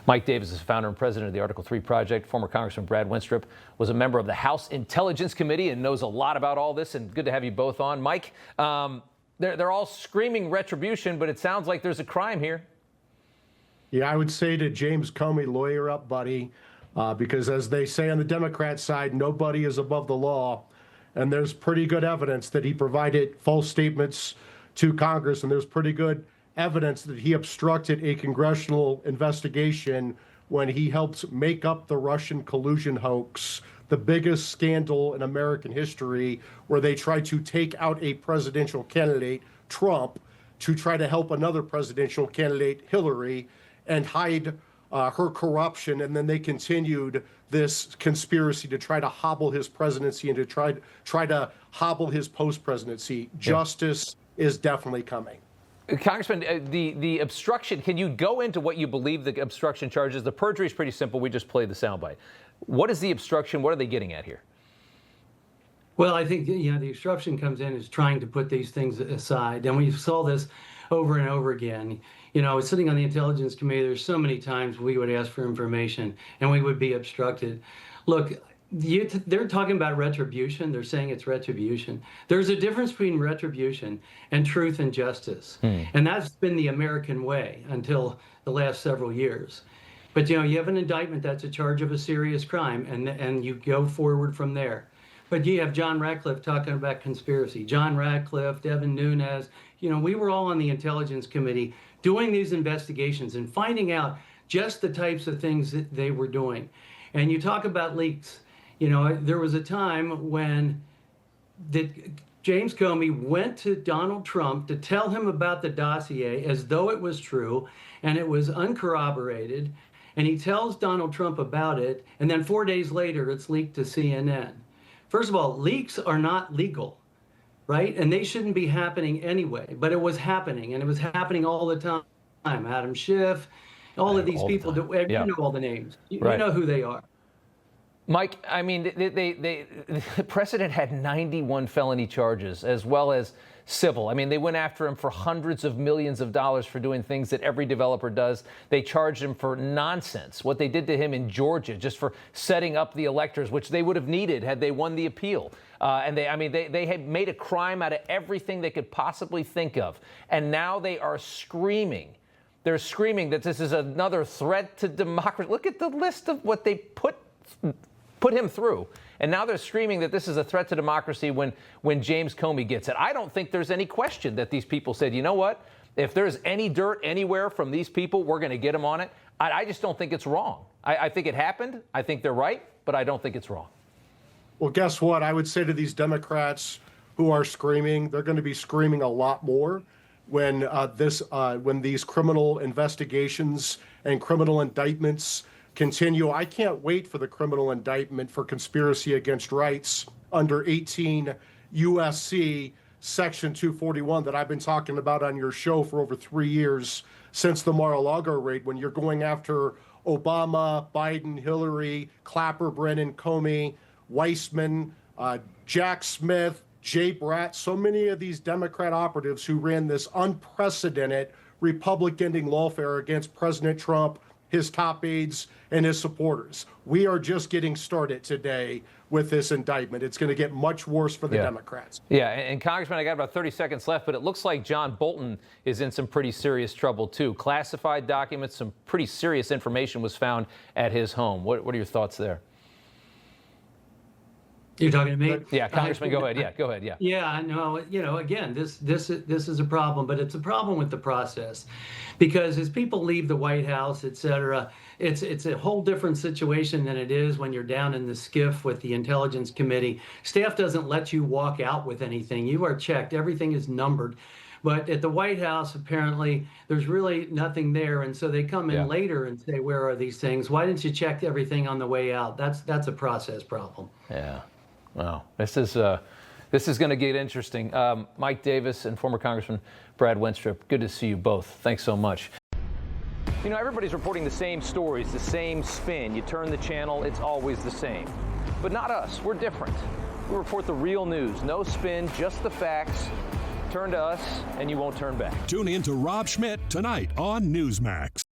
Mike Davis is founder and president of the Article 3 Project. Former Congressman Brad Wenstrup was a member of the House Intelligence Committee and knows a lot about all this. And good to have you both on. Mike, they're all screaming retribution, but it sounds like there's a crime here. Yeah, I would say to James Comey, lawyer up, buddy, because as they say on the Democrat side, nobody is above the law. And there's pretty good evidence that he provided false statements to Congress, and there's pretty good evidence that he obstructed a congressional investigation when he helped make up the Russian collusion hoax, the biggest scandal in American history, where they tried to take out a presidential candidate, Trump, to try to help another presidential candidate, Hillary, and hide her corruption. And then they continued this conspiracy to try to hobble his presidency and to try to hobble his post-presidency. Justice is definitely coming. Congressman, the obstruction, can you go into what you believe the obstruction charge is? The perjury is pretty simple. We just played the soundbite. What is the obstruction? What are they getting at here? Well, I think, the obstruction comes in as trying to put these things aside. And we saw this over and over again. Sitting on the Intelligence Committee, there's so many times we would ask for information and we would be obstructed. Look, they're talking about retribution. They're saying it's retribution. There's a difference between retribution and truth and justice. And that's been the American way until the last several years. But, you have an indictment that's a charge of a serious crime, and you go forward from there. But you have John Ratcliffe talking about conspiracy. John Ratcliffe, Devin Nunes, we were all on the Intelligence Committee doing these investigations and finding out just the types of things that they were doing. And you talk about leaks. There was a time when James Comey went to Donald Trump to tell him about the dossier as though it was true, and it was uncorroborated. And he tells Donald Trump about it, and then 4 days later, it's leaked to CNN. First of all, leaks are not legal, right? And they shouldn't be happening anyway, but it was happening, and it was happening all the time. Adam Schiff, all of these people, you know all the names. You know who they are. Mike, I mean, the president had 91 felony charges as well as civil. I mean, they went after him for hundreds of millions of dollars for doing things that every developer does. They charged him for nonsense, what they did to him in Georgia, just for setting up the electors, which they would have needed had they won the appeal. And they had made a crime out of everything they could possibly think of. And now they are screaming. They're screaming that this is another threat to democracy. Look at the list of what they put him through. And now they're screaming that this is a threat to democracy when James Comey gets it. I don't think there's any question that these people said, you know what? If there's any dirt anywhere from these people, we're going to get them on it. I just don't think it's wrong. I think it happened. I think they're right, but I don't think it's wrong. Well, guess what? I would say to these Democrats who are screaming, they're going to be screaming a lot more when these criminal investigations and criminal indictments continue. I can't wait for the criminal indictment for conspiracy against rights under 18 USC Section 241 that I've been talking about on your show for over 3 years since the Mar-a-Lago raid, when you're going after Obama, Biden, Hillary, Clapper, Brennan, Comey, Weissman, Jack Smith, Jay Bratt, so many of these Democrat operatives who ran this unprecedented Republican-ending lawfare against President Trump, his top aides, and his supporters. We are just getting started today with this indictment. It's going to get much worse for the Democrats. Yeah, and Congressman, I got about 30 seconds left, but it looks like John Bolton is in some pretty serious trouble, too. Classified documents, some pretty serious information was found at his home. What are your thoughts there? You're talking to me? Yeah, Congressman, go ahead. Yeah, go ahead. Yeah. Yeah, no, again, this is a problem, but it's a problem with the process, because as people leave the White House, et cetera, it's a whole different situation than it is when you're down in the skiff with the Intelligence Committee. Staff doesn't let you walk out with anything. You are checked. Everything is numbered. But at the White House, apparently, there's really nothing there. And so they come in later and say, where are these things? Why didn't you check everything on the way out? That's a process problem. Yeah. Well, this is going to get interesting. Mike Davis and former Congressman Brad Wenstrup, good to see you both. Thanks so much. Everybody's reporting the same stories, the same spin. You turn the channel, it's always the same. But not us. We're different. We report the real news. No spin, just the facts. Turn to us, and you won't turn back. Tune in to Rob Schmitt Tonight on Newsmax.